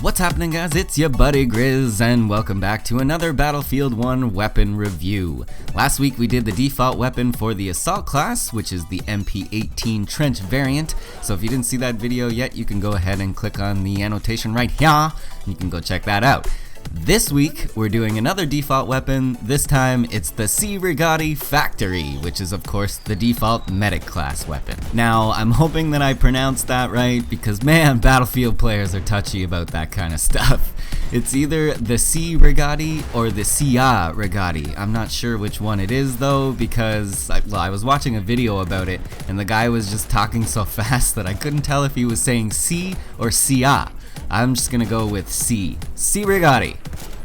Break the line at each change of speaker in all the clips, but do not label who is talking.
What's happening, guys? It's your buddy Griz, and welcome back to another Battlefield 1 weapon review. Last week we did the default weapon for the Assault class, which is the MP18 Trench variant. So if you didn't see that video yet, you can go ahead and click on the annotation right here. You can go check that out. This week, we're doing another default weapon. This time, it's the CEI RIGOTTI Factory, which is of course the default medic class weapon. Now, I'm hoping that I pronounced that right, because man, Battlefield players are touchy about that kind of stuff. It's either the CEI RIGOTTI or the CEI RIGOTTI. I'm not sure which one it is though, because I was watching a video about it, and the guy was just talking so fast that I couldn't tell if he was saying C or CEI. I'm just gonna go with CEI RIGOTTI.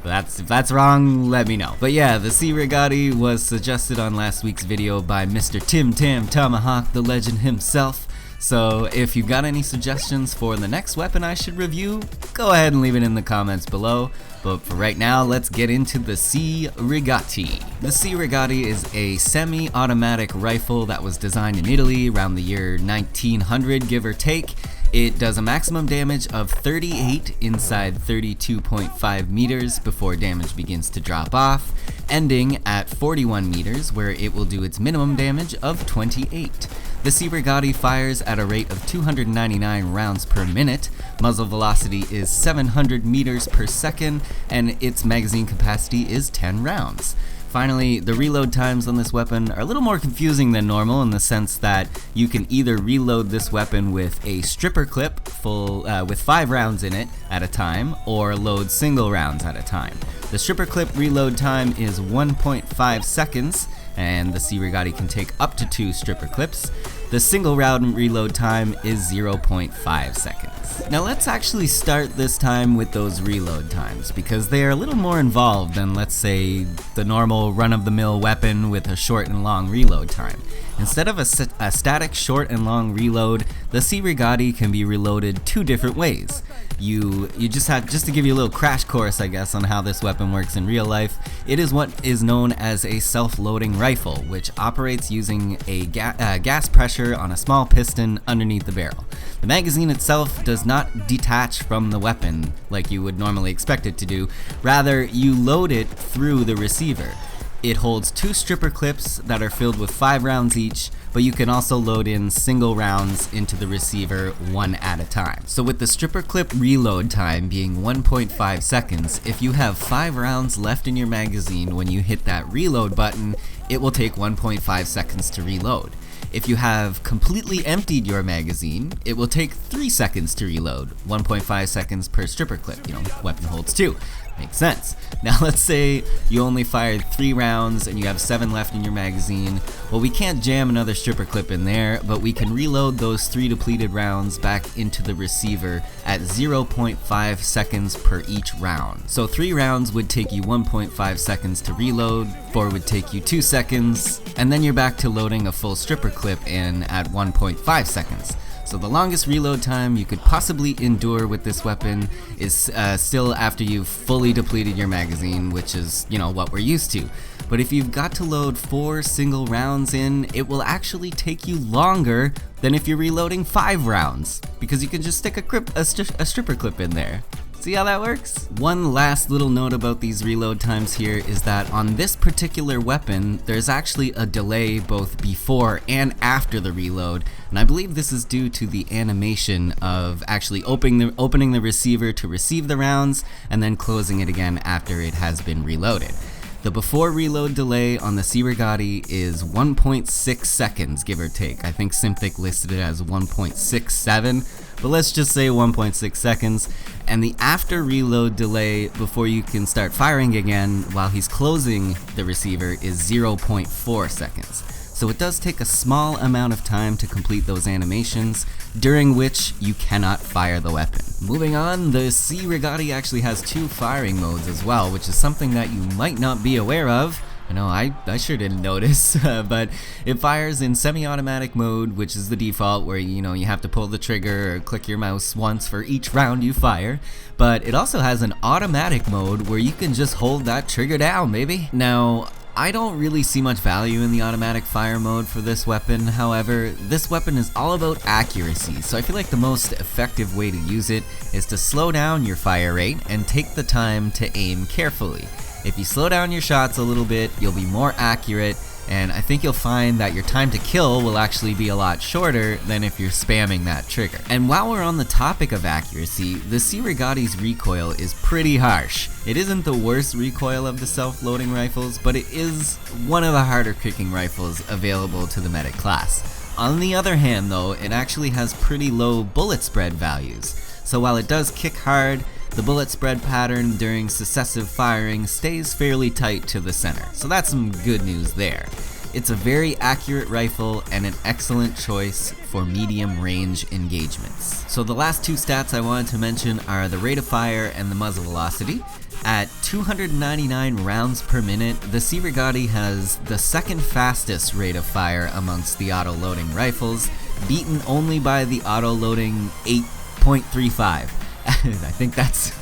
If that's wrong, let me know. But yeah, the CEI RIGOTTI was suggested on last week's video by Mr. Tim Tam Tomahawk, the legend himself. So if you've got any suggestions for the next weapon I should review, go ahead and leave it in the comments below. But for right now, let's get into the CEI RIGOTTI. The CEI RIGOTTI is a semi-automatic rifle that was designed in Italy around the year 1900, give or take. It does a maximum damage of 38 inside 32.5 meters before damage begins to drop off, ending at 41 meters where it will do its minimum damage of 28. The CEI RIGOTTI fires at a rate of 299 rounds per minute, muzzle velocity is 700 meters per second, and its magazine capacity is 10 rounds. Finally, the reload times on this weapon are a little more confusing than normal in the sense that you can either reload this weapon with a stripper clip full with 5 rounds in it at a time, or load single rounds at a time. The stripper clip reload time is 1.5 seconds, and the CEI RIGOTTI can take up to 2 stripper clips. The single round reload time is 0.5 seconds. Now let's actually start this time with those reload times, because they are a little more involved than, let's say, the normal run-of-the-mill weapon with a short and long reload time. Instead of a static short and long reload, the CEI RIGOTTI can be reloaded 2 different ways. You just to give you a little crash course, I guess, on how this weapon works in real life, it is what is known as a self-loading rifle, which operates using a gas pressure on a small piston underneath the barrel. The magazine itself does not detach from the weapon like you would normally expect it to do. Rather, you load it through the receiver. It holds 2 stripper clips that are filled with 5 rounds each, but you can also load in single rounds into the receiver 1 at a time. So with the stripper clip reload time being 1.5 seconds, if you have 5 rounds left in your magazine when you hit that reload button, it will take 1.5 seconds to reload. If you have completely emptied your magazine, it will take 3 seconds to reload, 1.5 seconds per stripper clip, weapon holds 2. Makes sense. Now let's say you only fired 3 rounds and you have 7 left in your magazine. Well, we can't jam another stripper clip in there, but we can reload those 3 depleted rounds back into the receiver at 0.5 seconds per each round. So 3 rounds would take you 1.5 seconds to reload, 4 would take you 2 seconds, and then you're back to loading a full stripper clip in at 1.5 seconds. So the longest reload time you could possibly endure with this weapon is still after you've fully depleted your magazine, which is, what we're used to. But if you've got to load 4 single rounds in, it will actually take you longer than if you're reloading 5 rounds, because you can just stick a stripper clip in there. See how that works? One last little note about these reload times here is that on this particular weapon, there's actually a delay both before and after the reload, and I believe this is due to the animation of actually opening the receiver to receive the rounds and then closing it again after it has been reloaded. The before reload delay on the CEI RIGOTTI is 1.6 seconds, give or take. I think Simthic listed it as 1.67, but let's just say 1.6 seconds. And the after reload delay before you can start firing again while he's closing the receiver is 0.4 seconds. So it does take a small amount of time to complete those animations, during which you cannot fire the weapon. Moving on, the CEI RIGOTTI actually has 2 firing modes as well, which is something that you might not be aware of. I know, I sure didn't notice, but it fires in semi-automatic mode, which is the default, where you have to pull the trigger or click your mouse once for each round you fire. But it also has an automatic mode where you can just hold that trigger down, baby. Now, I don't really see much value in the automatic fire mode for this weapon. However, this weapon is all about accuracy, so I feel like the most effective way to use it is to slow down your fire rate and take the time to aim carefully. If you slow down your shots a little bit, you'll be more accurate, and I think you'll find that your time to kill will actually be a lot shorter than if you're spamming that trigger. And while we're on the topic of accuracy, the CEI Rigotti's recoil is pretty harsh. It isn't the worst recoil of the self-loading rifles, but it is one of the harder kicking rifles available to the medic class. On the other hand though, it actually has pretty low bullet spread values. So while it does kick hard, the bullet spread pattern during successive firing stays fairly tight to the center, so that's some good news there. It's a very accurate rifle and an excellent choice for medium range engagements. So the last two stats I wanted to mention are the rate of fire and the muzzle velocity. At 299 rounds per minute, the CEI Rigotti has the second fastest rate of fire amongst the auto-loading rifles, beaten only by the auto-loading 8.35. I think that's,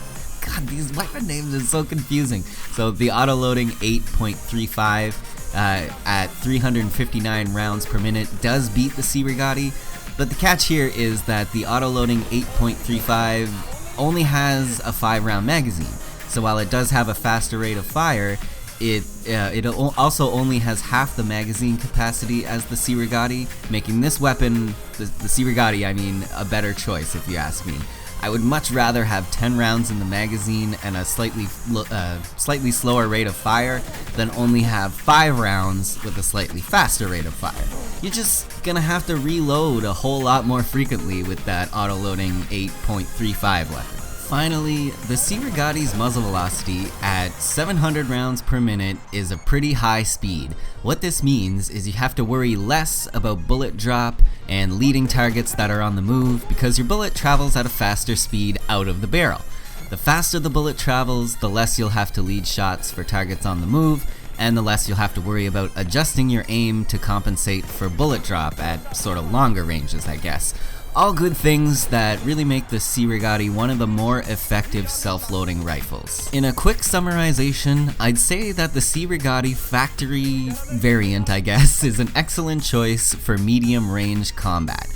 God, these weapon names are so confusing. So the auto-loading 8.35 at 359 rounds per minute does beat the CEI Rigotti, but the catch here is that the auto-loading 8.35 only has a 5-round magazine. So while it does have a faster rate of fire, it also only has half the magazine capacity as the CEI Rigotti, making this weapon, the CEI Rigotti, I mean, a better choice if you ask me. I would much rather have 10 rounds in the magazine and a slightly slower rate of fire than only have 5 rounds with a slightly faster rate of fire. You're just gonna have to reload a whole lot more frequently with that auto-loading 8.35 weapon. Finally, the CEI Rigotti's muzzle velocity at 700 rounds per minute is a pretty high speed. What this means is you have to worry less about bullet drop and leading targets that are on the move because your bullet travels at a faster speed out of the barrel. The faster the bullet travels, the less you'll have to lead shots for targets on the move, and the less you'll have to worry about adjusting your aim to compensate for bullet drop at sort of longer ranges, I guess. All good things that really make the CEI Rigotti one of the more effective self-loading rifles. In a quick summarization, I'd say that the CEI Rigotti factory variant, I guess, is an excellent choice for medium range combat.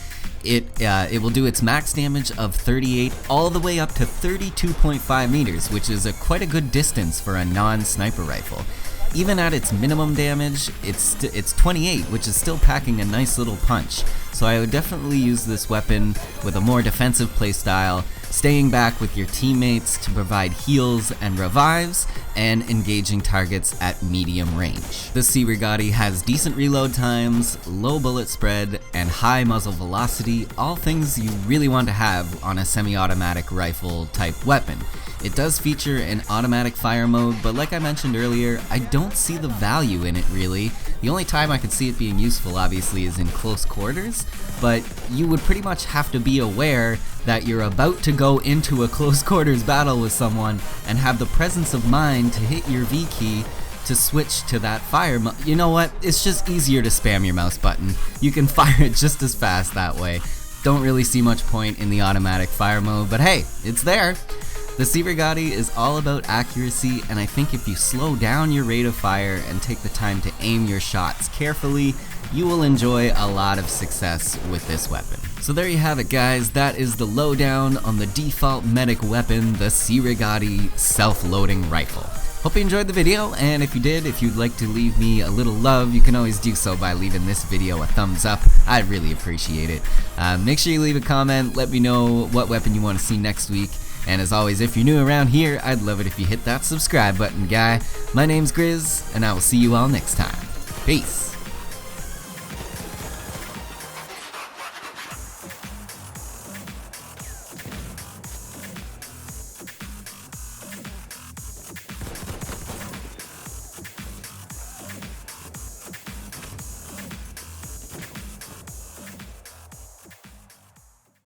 It will do its max damage of 38 all the way up to 32.5 meters, which is quite a good distance for a non-sniper rifle. Even at its minimum damage, it's 28, which is still packing a nice little punch. So I would definitely use this weapon with a more defensive playstyle, staying back with your teammates to provide heals and revives, and engaging targets at medium range. The CEI Rigotti has decent reload times, low bullet spread, and high muzzle velocity, all things you really want to have on a semi-automatic rifle type weapon. It does feature an automatic fire mode, but like I mentioned earlier, I don't see the value in it really. The only time I could see it being useful obviously is in close quarters, but you would pretty much have to be aware that you're about to go into a close quarters battle with someone and have the presence of mind to hit your V key to switch to that fire mode. You know what? It's just easier to spam your mouse button. You can fire it just as fast that way. Don't really see much point in the automatic fire mode, but hey, it's there. The CEI Rigotti is all about accuracy, and I think if you slow down your rate of fire and take the time to aim your shots carefully, you will enjoy a lot of success with this weapon. So there you have it guys, that is the lowdown on the default medic weapon, the CEI Rigotti self-loading rifle. Hope you enjoyed the video, and if you did, if you'd like to leave me a little love, you can always do so by leaving this video a thumbs up. I'd really appreciate it. Make sure you leave a comment, let me know what weapon you want to see next week. And as always, if you're new around here, I'd love it if you hit that subscribe button, guy. My name's Griz, and I will see you all next time. Peace.